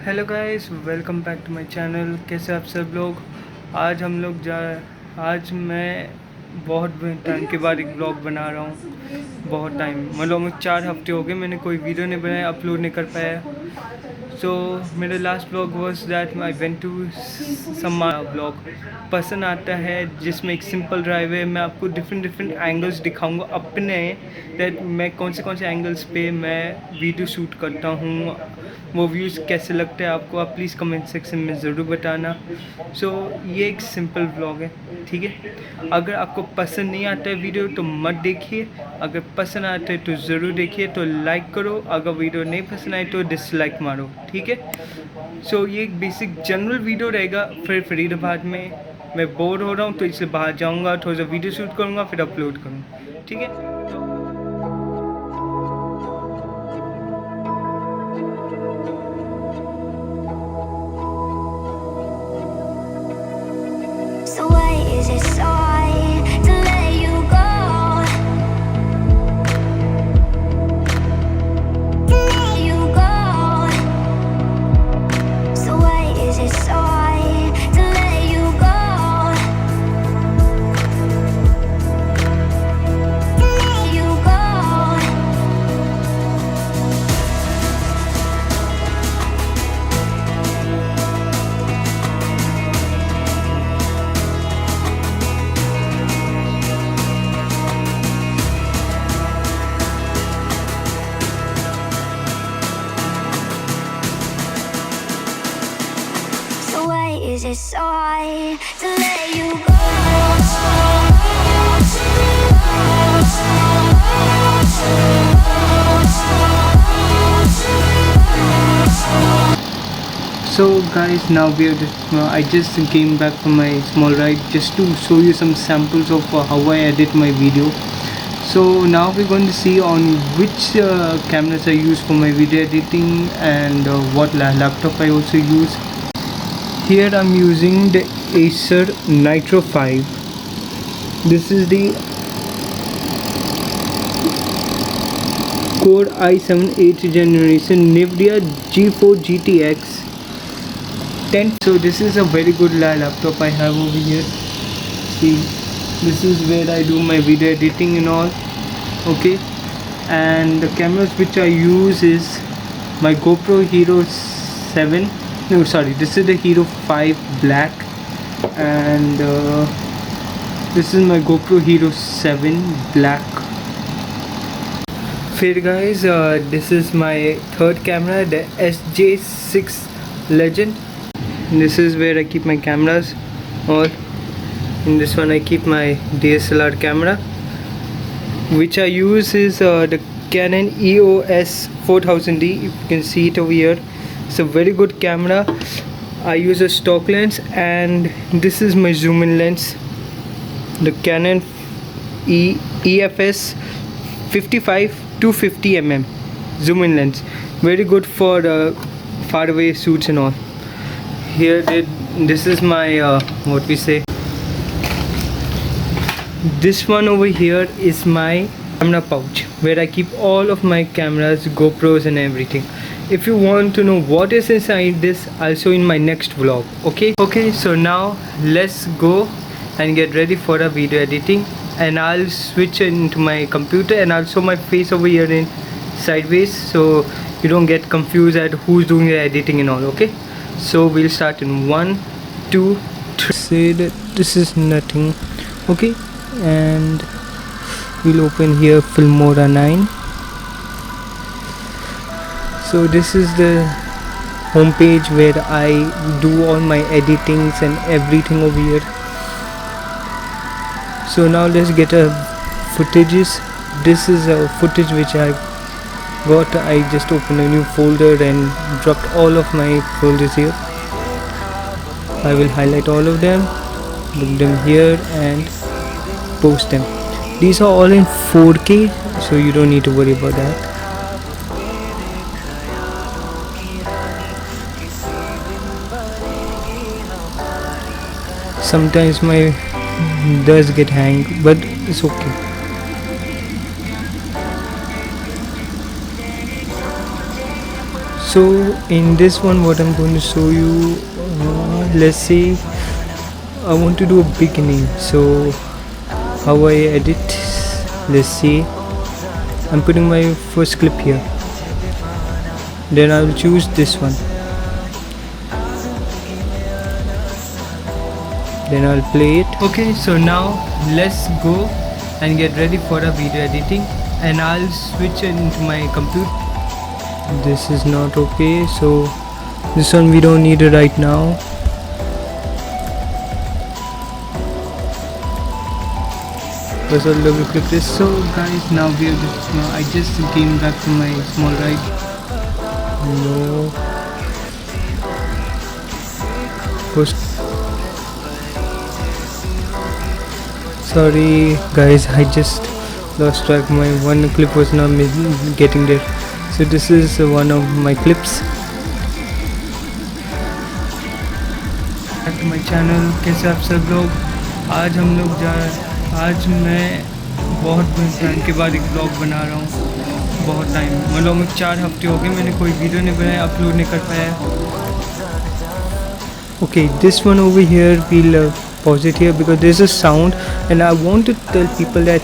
Hello guys, welcome back to my channel. कैसे आप सब लोग। आज हम लोग जा आज मैं बहुत टाइम के बाद एक ब्लॉग बना रहा हूँ। बहुत टाइम मतलब मुझे 4 हफ्ते हो गए मैंने कोई वीडियो नहीं बनाया, अपलोड नहीं कर पाया। सो मेरा last blog was that I went to some blog पसंद आता है, जिसमें एक सिंपल ड्राइव है। मैं आपको डिफरेंट डिफरेंट एंगल्स दिखाऊंगा अपने, दैट मैं कौन से एंगल्स पे मैं वीडियो शूट करता हूँ। वो व्यूज़ कैसे लगते हैं आपको, आप प्लीज़ कमेंट सेक्शन में ज़रूर बताना। सो ये एक सिंपल व्लॉग है, ठीक है। अगर आपको पसंद नहीं आता है वीडियो तो मत देखिए, अगर पसंद आता है तो ज़रूर देखिए। तो लाइक करो, अगर वीडियो नहीं पसंद आए तो डिसलाइक मारो, ठीक है। सो ये एक बेसिक जनरल वीडियो रहेगा। फिर फरीदाबाद में मैं बोर हो रहा हूँ तो इसलिए बाहर जाऊँगा, थोड़ा सा वीडियो शूट करूँगा, फिर अपलोड करूँगा, ठीक है। So why is it so hard to let you go? To let you go. So why is it so hard to let you go? To let you go. So why is it so hard to let you go? So guys, now I just came back from my small ride just to show you some samples of how I edit my video. So now we're going to see on which cameras I use for my video editing, and what laptop I also use. Here I'm using the Acer Nitro 5. This is the Core i7 8th generation NVIDIA G4 GTX 10. So this is a very good laptop I have over here. See, this is where I do my video editing and all. Okay, and the cameras which I use is my GoPro Hero 7. No, sorry, this is the Hero 5 Black, and this is my GoPro Hero 7 Black. Fair guys, this is my third camera, the SJ6 Legend. This is where I keep my cameras, or in this one I keep my DSLR camera, which I use is the Canon EOS 4000D. You can see it over here. It's a very good camera. I use a stock lens, and this is my zoom in lens, the Canon EFS 55 250 mm zoom in lens. Very good for far away shoots and all. Here this is my what we say, this one over here is my camera pouch where I keep all of my cameras, GoPros and everything. If you want to know what is inside this, I'll show in my next vlog. Okay, so now let's go and get ready for the video editing, and I'll switch into my computer and I'll show my face over here in sideways, so you don't get confused at who's doing the editing and all. Okay, so we'll start in 1 2 3. Say that this is nothing. Okay, and we'll open here Filmora 9. So this is the home page where I do all my editings and everything over here. So now let's get a footages. This is a footage which I got. I just opened a new folder and dropped all of my folders here. I will highlight all of them, put them here and post them. These are all in 4K, so you don't need to worry about that. Sometimes my does get hang, but it's okay. So in this one what I'm going to show you, let's say I want to do a beginning, so how I edit, let's see, I'm putting my first clip here, then I'll choose this one, then I'll play it. Okay, so now let's go and get ready for a video editing, and I'll switch it into my computer. This is not okay, so this one we don't need it right now. First I'll double click this. So guys, now we have I just came back from my small ride. No. First, sorry guys, I just lost track. My one clip was not getting there. So this is one of my clips. Back to my channel. कैसे आप सब लोग? आज हम लोग आज मैं बहुत टाइम के बाद एक ब्लॉग बना रहा हूँ। बहुत टाइम, मतलब 4 हफ्ते हो गए मैंने कोई वीडियो नहीं बनाया, अपलोड नहीं कर पाया। Okay, this one over here we'll pause it here because there's a sound and I want to tell people that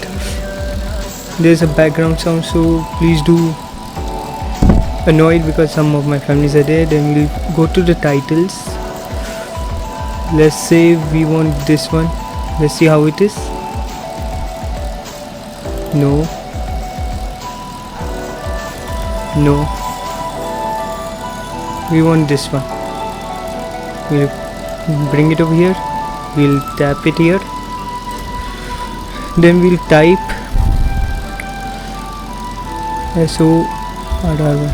there's a background sound, so please do annoyed because some of my families are there. Then we'll go to the titles. Let's say we want this one. Let's see how it is. No. No. We want this one. We'll bring it over here. We'll tap it here. Then we'll type SO.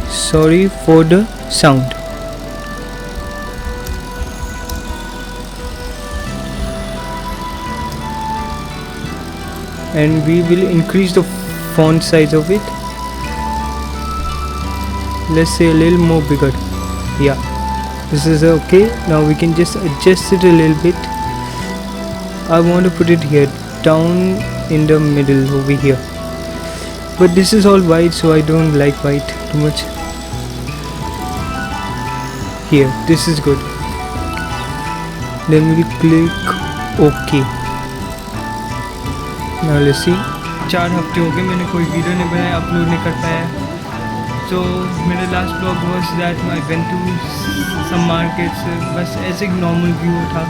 Sorry for the sound. And we will increase the font size of it. Let's say a little more bigger. Yeah, this is okay. Now we can just adjust it a little bit. I want to put it here, down in the middle over here. But this is all white, so I don't like white too much. Here, this is good. Then we click OK. Now let's see. 4 हफ्ते हो गए मैंने कोई video नहीं बनाया, upload नहीं कर पाया। तो मेरा last blog was that I went to some markets, बस ऐसे एक नॉर्मल व्यू था।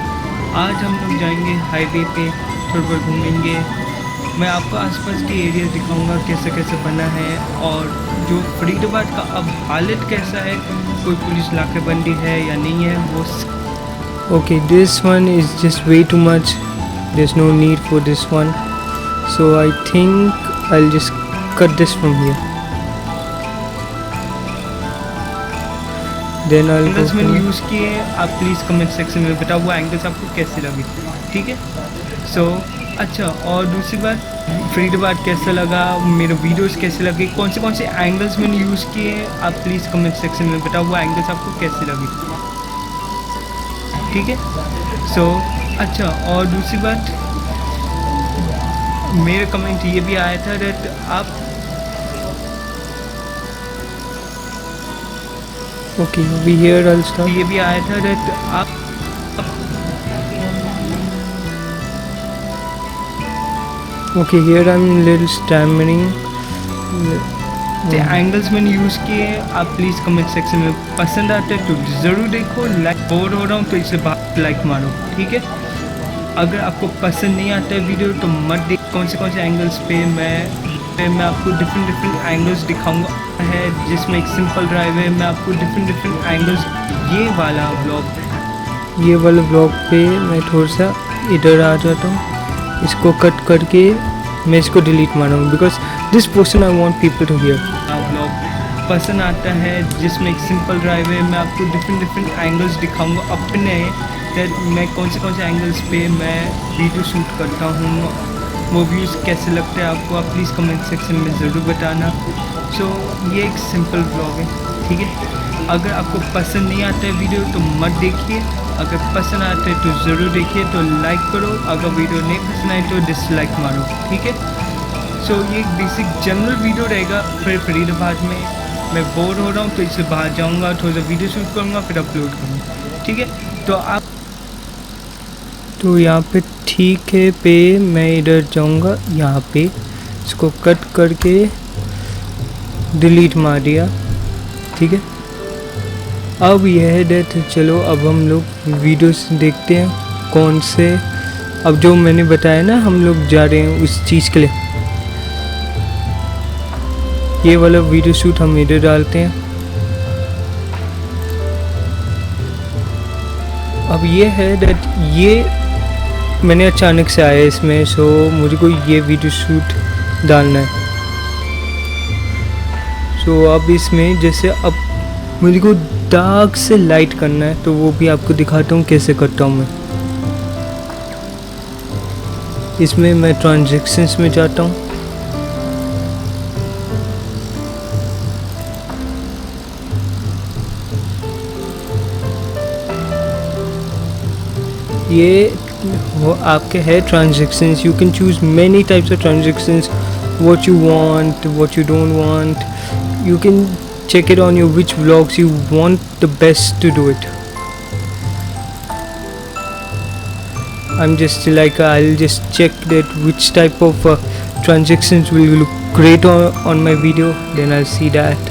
आज हम लोग जाएंगे हाईवे पे, थोड़ा बहुत घूमेंगे। मैं आपको आसपास के एरिया दिखाऊंगा कैसे कैसे बना है, और जो फरीदाबाद का अब हालत कैसा है, कोई पुलिस नाकेबंदी है या नहीं है वो। Okay, this one is just way too much, there is no need for this one, so I think I'll just cut this from here. Then I'll angles मैंने यूज़ किए, आप प्लीज़ कमेंट सेक्शन में बताओ वो angles आपको कैसे लगे, ठीक है। सो अच्छा, और दूसरी बात, फरीदाबाद कैसा लगा, मेरे वीडियोस कैसे लगे, कौन से एंगल्स मैंने यूज़ किए, आप प्लीज़ कमेंट सेक्शन में बताओ वो एंगल्स आपको कैसे लगे, ठीक है। सो अच्छा, और दूसरी बात, मेरा कमेंट ये भी आया था दैट आप ओके वी हियर ऑल्सो, ये भी आया था दैट आप okay here I am little stammering. Angles मैंने यूज़ किए, आप प्लीज़ कमेंट सेक्शन में पसंद आता है तो ज़रूर देखो। लाइक बोर हो रहा हूँ तो इसे लाइक मारो, ठीक है। अगर आपको पसंद नहीं आता है वीडियो तो मत देख। कौन से एंगल्स पे मैं आपको डिफरेंट एंगल्स दिखाऊंगा है, जिसमें एक सिंपल ड्राइव है। मैं आपको डिफरेंट एंगल्स, ये वाला ब्लॉग पे मैं थोड़ा सा इधर आ जाता हूँ, इसको कट करके मैं इसको डिलीट मारूँगा because this portion I want people to hear. Blog पसंद आता है जिसमें एक सिंपल ड्राइव है, मैं आपको डिफरेंट एंगल्स दिखाऊंगा अपने, मैं कौन से एंगल्स पे मैं वीडियो शूट करता हूँ, वो व्यूज़ कैसे लगते हैं आपको, आप प्लीज़ कमेंट सेक्शन में ज़रूर बताना। सो ये एक सिंपल ब्लॉग है, ठीक है। अगर आपको पसंद नहीं आता है वीडियो तो मत देखिए, अगर पसंद आता है तो ज़रूर देखिए, तो लाइक करो, अगर वीडियो नहीं पसंद आए तो डिसलाइक मारो, ठीक है। सो ये एक बेसिक जनरल वीडियो रहेगा फिर फरीदाबाद में, मैं बोर हो रहा हूँ तो इससे बाहर जाऊँगा, थोड़ा सा वीडियो शूट करूँगा, फिर अपलोड करूँगा, ठीक है। तो आप तो यहाँ पे ठीक है पे मैं इधर जाऊँगा, यहाँ पे इसको कट करके डिलीट मार दिया, ठीक है। अब यह है डेट। चलो अब हम लोग वीडियोस देखते हैं कौन से। अब जो मैंने बताया ना, हम लोग जा रहे हैं उस चीज़ के लिए, ये वाला वीडियो शूट हम इधर डालते हैं। अब ये है डेट, ये मैंने अचानक से आया इसमें, सो मुझे को ये वीडियो शूट डालना है। सो अब इसमें जैसे अब मुझे को डार्क से लाइट करना है, तो वो भी आपको दिखाता हूँ कैसे करता हूँ मैं। इसमें मैं ट्रांजैक्शंस में जाता हूँ, ये वो आपके है transactions. You can choose many types of transactions, what you want, what you don't want. You can check it on your which vlogs you want the best to do it. I'm just like I'll just check that which type of transactions will look great on my video, then I'll see that.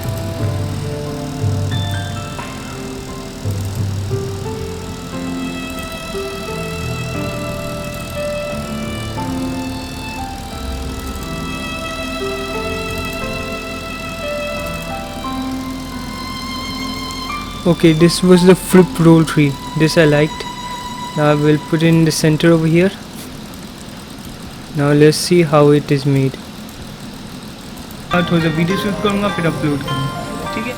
Okay, this was the flip roll tree. This I liked. Now I will put it in the center over here. Now let's see how it is made. थोड़ा सा video shoot करूँगा, फिर upload करूँगा, ठीक है।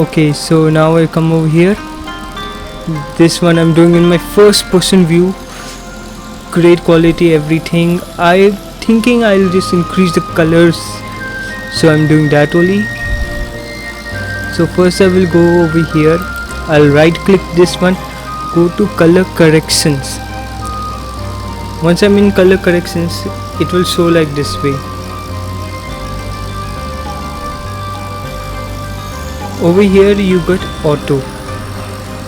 Okay, so now I come over here. This one I'm doing in my first person view. Great quality, everything. I'm thinking I'll just increase the colors, so I'm doing that only. So first I will go over here, I'll right click this one, go to color corrections. Once I'm in color corrections, it will show like this way. Over here you got auto,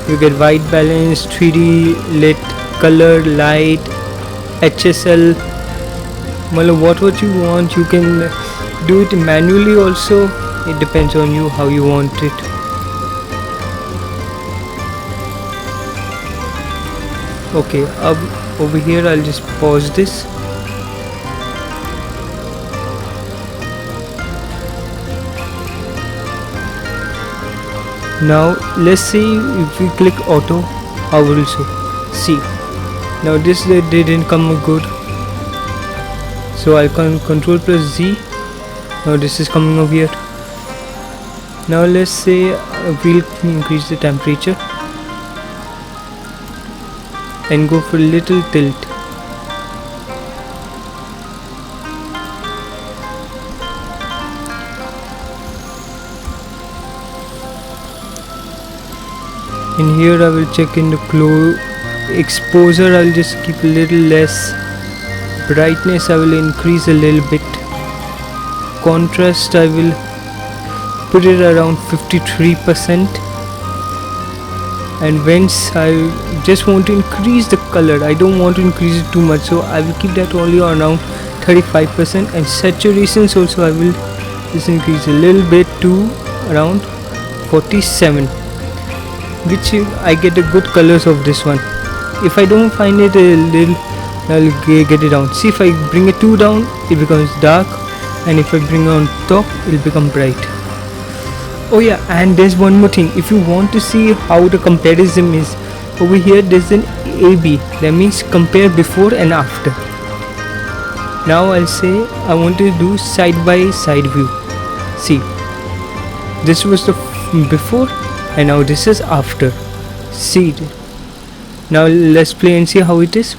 you get white balance, 3D lit, color, light, HSL, मतलब what you want. You can do it manually also, it depends on you how you want it. Okay, अब over here I'll just pause this. Now let's see if we click auto how will it show. See, now this didn't come good, so I can control plus Z. Now this is coming over here. Now let's say we'll increase the temperature and go for little tilt. In here I will check in the exposure, I'll just keep a little less. Brightness I will increase a little bit. Contrast I will put it around 53%. And vents I just want to increase the color, I don't want to increase it too much, so I will keep that only around 35%. And saturations also I will just increase a little bit to around 47, which I get the good colors of this one. If I don't find it a little, I'll get it down. See, if I bring it too down, it becomes dark, and if I bring it on top, it'll become bright. Oh yeah, and there's one more thing. If you want to see how the comparison is, over here there's an AB, that means compare before and after. Now I'll say I want to do side by side view. See, this was the before and now this is after. See, now let's play and see how it is.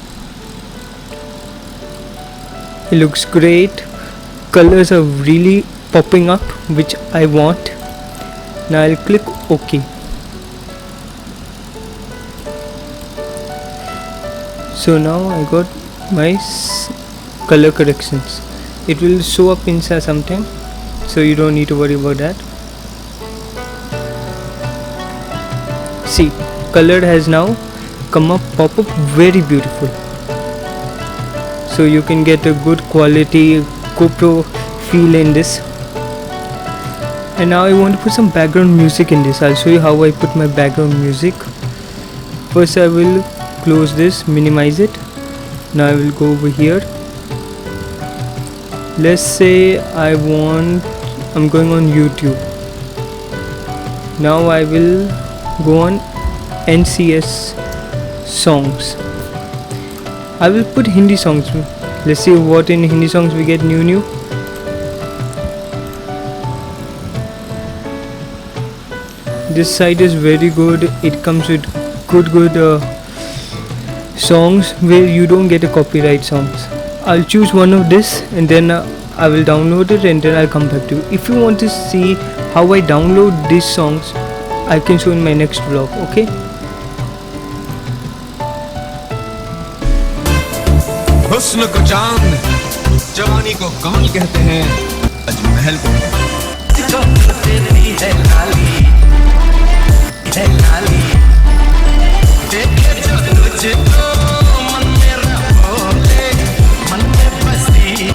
It looks great, colors are really popping up, which I want. Now I'll click OK. So now I got my color corrections. It will show up inside sometime, so you don't need to worry about that. See, color has now come up, pop up very beautiful. So you can get a good quality GoPro feel in this. And now I want to put some background music in this. I'll show you how I put my background music. First I will close this, minimize it. Now I will go over here. Let's say I'm going on YouTube. Now I will go on NCS songs. I will put Hindi songs. Let's see what in Hindi songs we get new. This site is very good. It comes with good songs where you don't get a copyright songs. I'll choose one of this and then I will download it and then I'll come back to you. If you want to see how I download these songs, I can show in my next vlog. Okay. हुस्न को चांद, जवानी को कौन कहते हैं, ताजमहल को है लाली, देखे जो तुझको मन मेरा बोले, मन में बसी।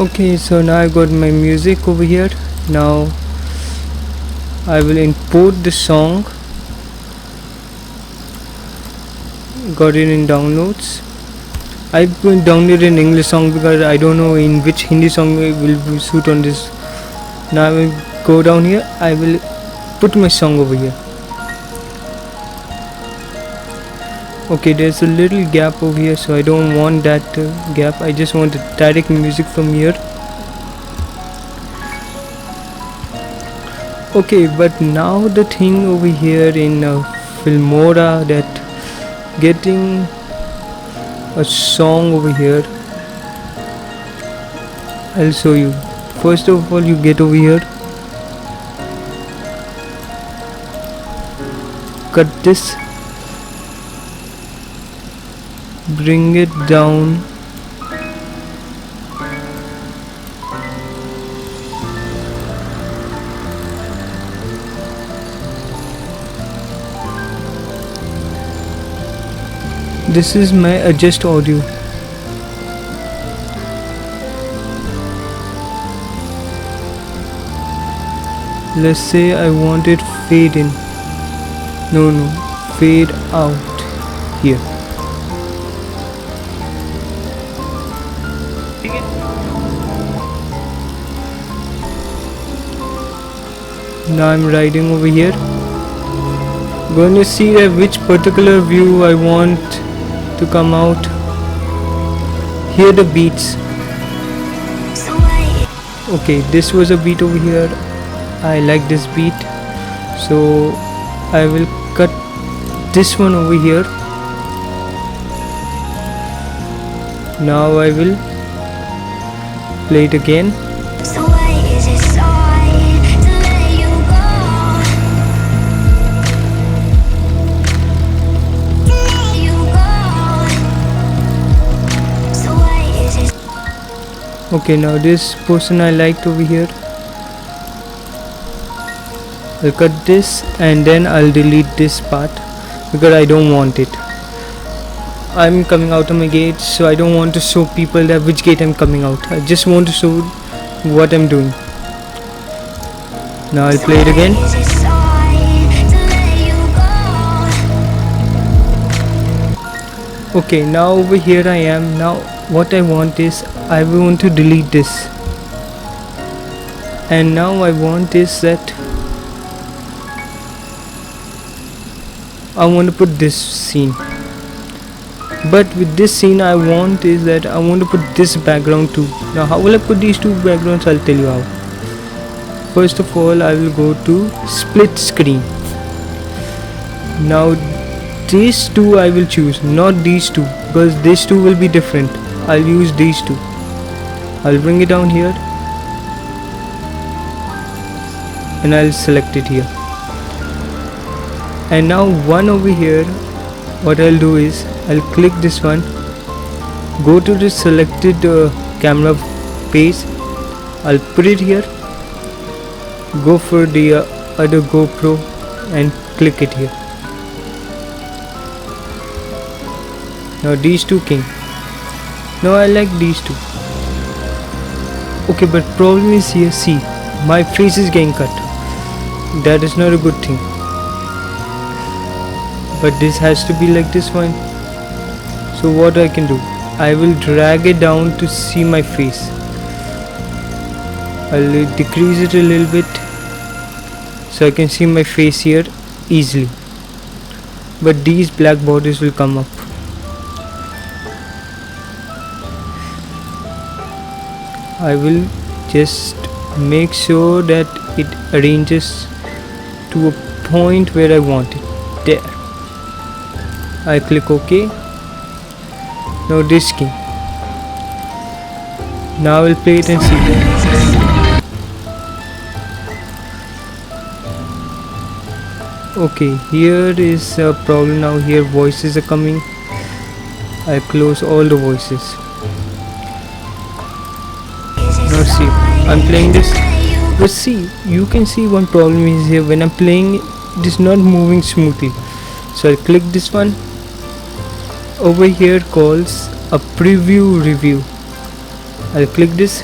Okay, so now I got my music over here. Now I will import the song. Got it in downloads. I will download an English song because I don't know in which Hindi song will suit on this. Now I will go down here. I will put my song over here. Okay, there's a little gap over here, so I don't want that gap. I just want the direct music from here. Okay, but now the thing over here in Filmora, that getting a song over here, I'll show you. First of all, you get over here, cut this, bring it down, this is my adjust audio. Let's say I want it fade in, no, fade out here. Now I'm riding over here, going to see which particular view I want to come out. Hear the beats. Okay, this was a beat over here. I like this beat, so I will cut this one over here. Now I will play it again. So why is it so hard to let you go? To let you go. So why is it? Okay, now this person I liked over here, I'll cut this and then I'll delete this part because I don't want it. I'm coming out of my gate, so I don't want to show people that which gate I'm coming out. I just want to show what I'm doing. Now I'll play it again. Is it sorry to let you go? Okay, now over here I am. Now what I want is I want to delete this, and now I want is that I want to put this scene. But with this scene I want is that I want to put this background too. Now how will I put these two backgrounds? I'll tell you how. First of all, I will go to split screen. Now these two I will choose, not these two, because these two will be different. I'll use these two. I'll bring it down here and I'll select it here. And now one over here, what I'll do is I'll click this one, go to the selected camera face, I'll put it here, go for the other GoPro and click it here. Now these two came. Now I like these two. Okay, but problem is here, see, my face is getting cut. That is not a good thing. But this has to be like this one. So what I can do, I will drag it down to see my face. I'll decrease it a little bit so I can see my face here easily. But these black borders will come up. I will just make sure that it arranges to a point where I want it. There. I click OK. Now this key. Now I'll play it and see. Okay, here is a problem now. Here voices are coming. I close all the voices. Now see, I'm playing this. But see, you can see one problem is here. When I'm playing, it is not moving smoothly. So I'll click this one. Over here calls a preview review. I'll click this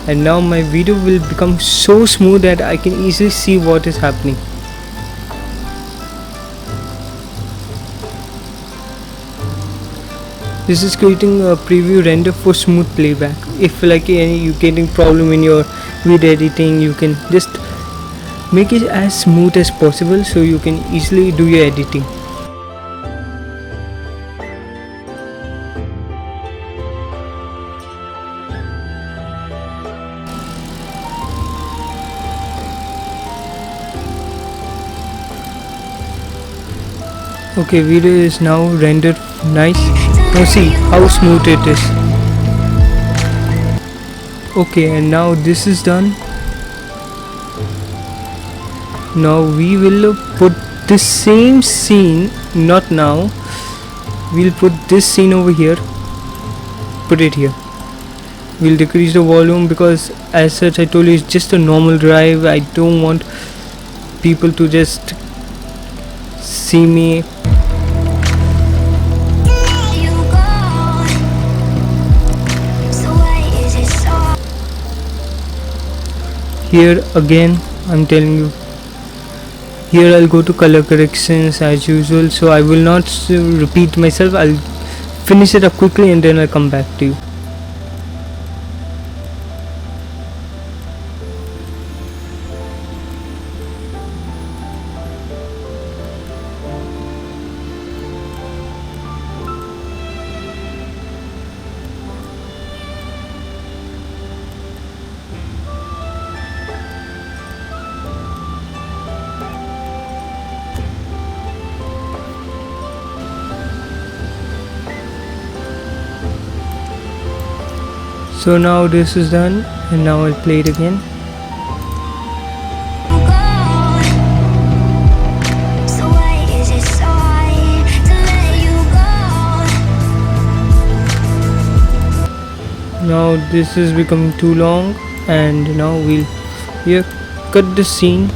and now my video will become so smooth that I can easily see what is happening. This is creating a preview render for smooth playback. If like you getting problem in your video editing, you can just make it as smooth as possible so you can easily do your editing. Okay, video is now rendered nice. Now see how smooth it is. Okay, and now this is done. Now we will put this same scene, not now. We'll put this scene over here. Put it here. We'll decrease the volume because as such I told you it's just a normal drive. I don't want people to just see me. Here again I'm telling you, here I'll go to color corrections as usual, so I will not repeat myself. I'll finish it up quickly and then I'll come back to you. So now this is done and now I'll play it again. So why is it so hard to let you Now this is becoming too long, and now we'll here cut the scene.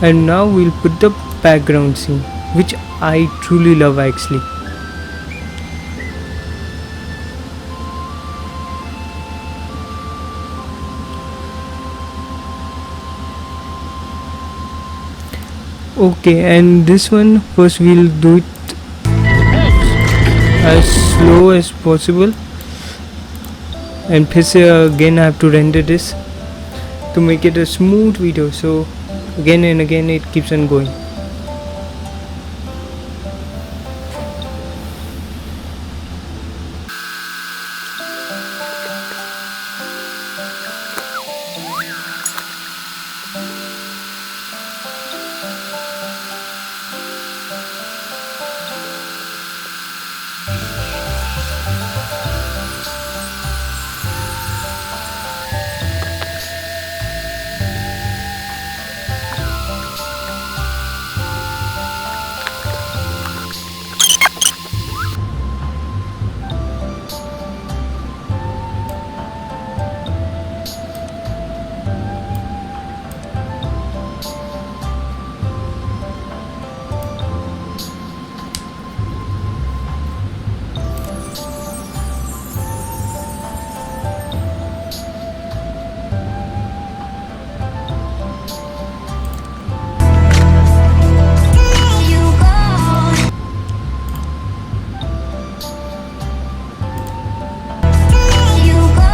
And now we'll put the background scene, which I truly love actually. Okay, and this one first we'll do it as slow as possible, and again I have to render this to make it a smooth video, so again and again it keeps on going. You go. You go.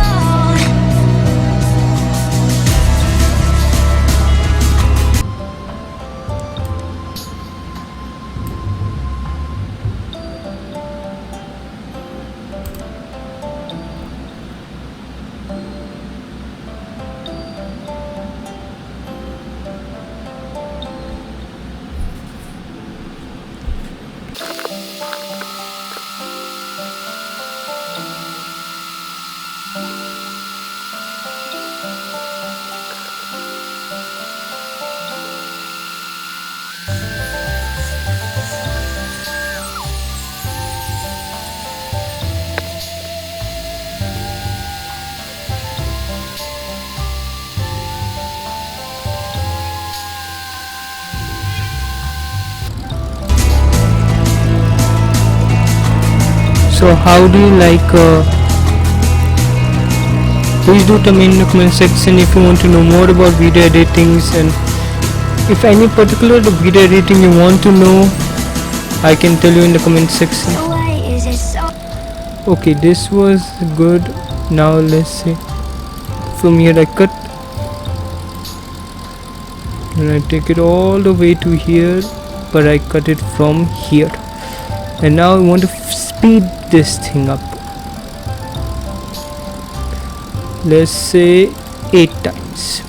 So how do you like please do tell me in the comment section if you want to know more about video editings, and if any particular video editing you want to know, I can tell you in the comment section. Why is it so? Okay, this was good. Now let's see, from here I cut and I take it all the way to here, but I cut it from here, and now I want to speed this thing up, let's say 8 times.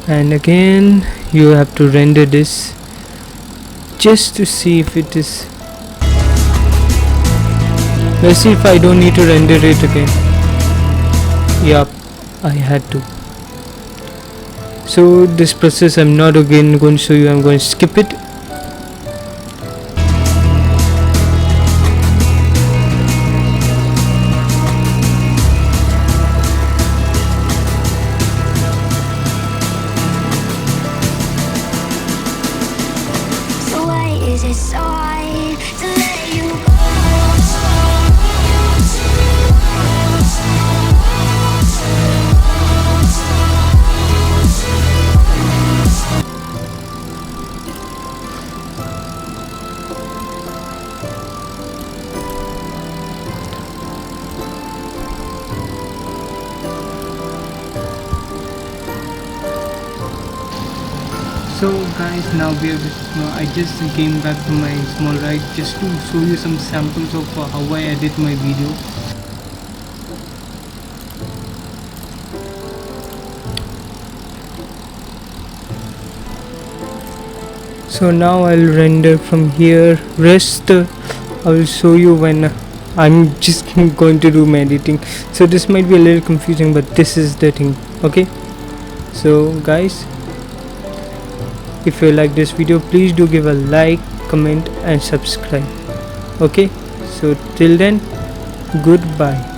And again you have to render this just to see if it is. Let's see if I don't need to render it again. Yup, I had to. So this process I'm not again going to show you, I'm going to skip it. So why is it so hard to let you go? So guys, now I just came back to my small ride just to show you some samples of how I edit my video. So now I'll render from here. Rest I will show you when I'm just going to do my editing, so this might be a little confusing, but this is the thing. Okay, so guys, if you like this video, please do give a like, comment and subscribe. Okay, so till then, goodbye.